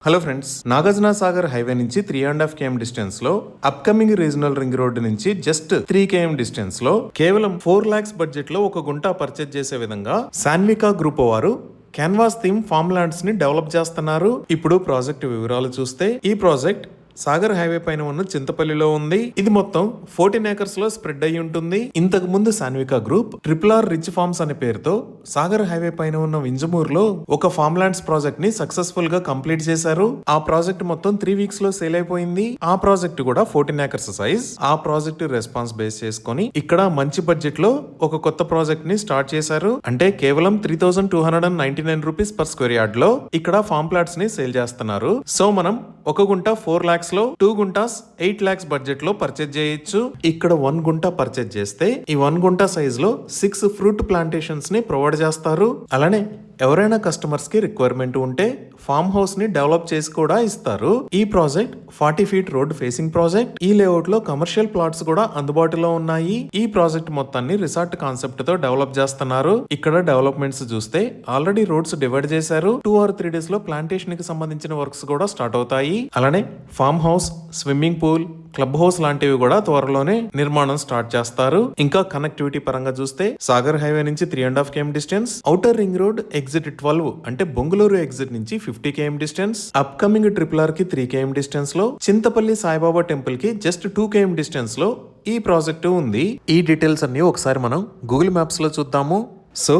Hello friends, Nagarjuna Sagar highway నుంచి 3.5 km distance లో upcoming regional ring road నుంచి జస్ట్ 3 km డిస్టెన్స్ లో కేవలం 4 lakhs బడ్జెట్ లో ఒక గుంట పర్చేజ్ చేసే విధంగా సాన్వికా గ్రూప్ వారు క్యాన్వాస్ థీమ్ ఫార్మ్ ల్యాండ్స్ ని డెవలప్ చేస్తున్నారు. ఇప్పుడు ప్రాజెక్ట్ వివరాలు చూస్తే ఈ ప్రాజెక్ట్ సాగర్ హైవే పైన ఉన్న చింతపల్లిలో ఉంది. ఇది మొత్తం 14 acres లో స్ప్రెడ్ అయి ఉంటుంది. ఇంతకు ముందు సాన్వికా గ్రూప్ RRR రిచ్ ఫార్మ్స్ అనే పేరుతో సాగర్ హైవే పైన ఉన్న వింజమూరులో ఒక ఫార్మ్ ల్యాండ్స్ ప్రాజెక్ట్ ని సక్సెస్ఫుల్ గా కంప్లీట్ చేశారు. ఆ ప్రాజెక్ట్ మొత్తం 3 weeks లో సేల్ అయిపోయింది. ఆ ప్రాజెక్ట్ కూడా 14 acres సైజ్. ఆ ప్రాజెక్ట్ రెస్పాన్స్ బేస్ చేసుకొని ఇక్కడ మంచి బడ్జెట్ లో ఒక కొత్త ప్రాజెక్ట్ ని స్టార్ట్ చేశారు. అంటే కేవలం 3,299 రూపీస్ పర్ స్క్వేర్ యార్డ్ లో ఇక్కడ ఫార్మ్ ప్లాట్స్ ని సేల్ చేస్తున్నారు. సో మనం ఒక గుంట 4 lakhs లో 2 గుంటాస్ 8 lakhs బడ్జెట్ లో పర్చేజ్ చేయొచ్చు. ఇక్కడ 1 గుంట పర్చేజ్ చేస్తే ఈ 1 గుంట సైజ్ లో 6 ఫ్రూట్ ప్లాంటేషన్స్ ని ప్రొవైడ్ చేస్తారు. అలానే ఎవరైనా కస్టమర్స్ కి రిక్వైర్మెంట్ ఉంటే ఫార్మ్ హౌస్ ని డెవలప్ చేసి కూడా ఇస్తారు. ఈ project 40 feet road facing project. ఈ లేఅవుట్ లో కమర్షియల్ ప్లాట్స్ కూడా అందుబాటులో ఉన్నాయి. ఈ ప్రాజెక్ట్ మొత్తాన్ని రిసార్ట్ కాన్సెప్ట్ తో డెవలప్ చేస్తున్నారు. ఇక్కడ డెవలప్మెంట్స్ చూస్తే ఆల్రెడీ రోడ్స్ డివైడ్ చేశారు. 2 or 3 days లో ప్లాంటేషన్ కి సంబంధించిన వర్క్స్ కూడా స్టార్ట్ అవుతాయి. అలానే farm house, swimming pool, club house లాంటివి కూడా త్వరలోనే నిర్మాణం స్టార్ట్ చేస్తారు. ఇంకా కనెక్టివిటీ పరంగా చూస్తే సాగర్ హైవే నుంచి 3.5 km distance, outer ring road exit 12 అంటే బొంగుళూరు ఎగ్జిట్ నుంచి 50 km డిస్టెన్స్, అప్కమింగ్ RRR కి 3 km డిస్టెన్స్ లో, చింతపల్లి సాయిబాబా టెంపుల్ కి జస్ట్ 2 km డిస్టెన్స్ లో ఈ ప్రాజెక్ట్ ఉంది. ఈ డీటెయిల్స్ అన్ని ఒకసారి మనం గూగుల్ మ్యాప్స్ లో చూద్దాము. సో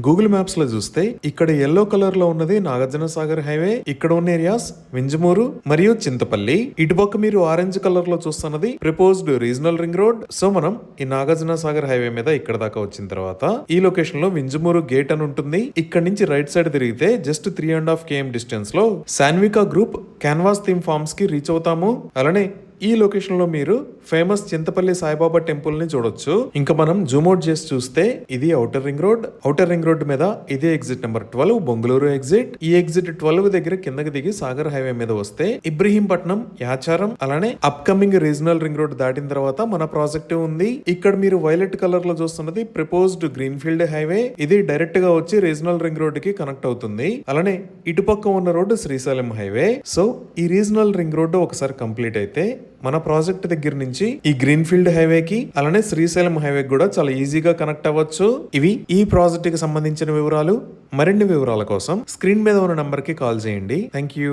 గూగుల్ మ్యాప్స్ లో చూస్తే ఇక్కడ ఎల్లో కలర్ లో ఉన్నది నాగార్జున సాగర్ హైవే. ఇక్కడ ఉన్న ఏరియాస్ వింజమూరు మరియు చింతపల్లి. ఇటుపక్క మీరు ఆరెంజ్ కలర్ లో చూస్తున్నది proposed regional ring road. So మనం ఈ నాగార్జున సాగర్ హైవే మీద ఇక్కడ దాకా వచ్చిన తర్వాత ఈ లొకేషన్ లో వింజమూరు గేట్ అని ఉంటుంది. ఇక్కడ నుంచి రైట్ సైడ్ తిరిగితే జస్ట్ 3.5 km డిస్టెన్స్ లో సాన్వికా గ్రూప్ క్యాన్వాస్ థీమ్ ఫార్మ్స్ కి రీచ్ అవుతాము. అలానే ఈ లొకేషన్ లో మీరు ఫేమస్ చింతపల్లి సాయిబాబా టెంపుల్ ని చూడొచ్చు. ఇంకా మనం జూమ్ అవుట్ చేసి చూస్తే ఇది outer ring road. Outer ring road మీద ఇదే ఎగ్జిట్ నెంబర్ 12 బొంగుళూరు ఎగ్జిట్. ఈ ఎగ్జిట్ 12 దగ్గర కిందకి దిగి సాగర్ హైవే మీద వస్తే ఇబ్రహీంపట్నం, యాచారం, అలానే అప్కమింగ్ రీజనల్ రింగ్ రోడ్ దాటిన తర్వాత మన ప్రాజెక్ట్ ఉంది. ఇక్కడ మీరు వైలెట్ కలర్ లో చూస్తున్నది ప్రపోజ్డ్ గ్రీన్ ఫీల్డ్ హైవే. ఇది డైరెక్ట్ గా వచ్చి రీజనల్ రింగ్ రోడ్ కి కనెక్ట్ అవుతుంది. అలానే ఇటుపక్క ఉన్న రోడ్డు శ్రీశైలం హైవే. సో ఈ రీజనల్ రింగ్ రోడ్డు ఒకసారి కంప్లీట్ అయితే మన ప్రాజెక్ట్ దగ్గర నుంచి ఈ గ్రీన్ ఫీల్డ్ హైవేకి అలానే శ్రీశైలం హైవే కూడా చాలా ఈజీగా కనెక్ట్ అవ్వచ్చు. ఇవి ఈ ప్రాజెక్ట్ కి సంబంధించిన వివరాలు. మరిన్ని వివరాల కోసం స్క్రీన్ మీద ఉన్న నంబర్ కి కాల్ చేయండి. Thank you.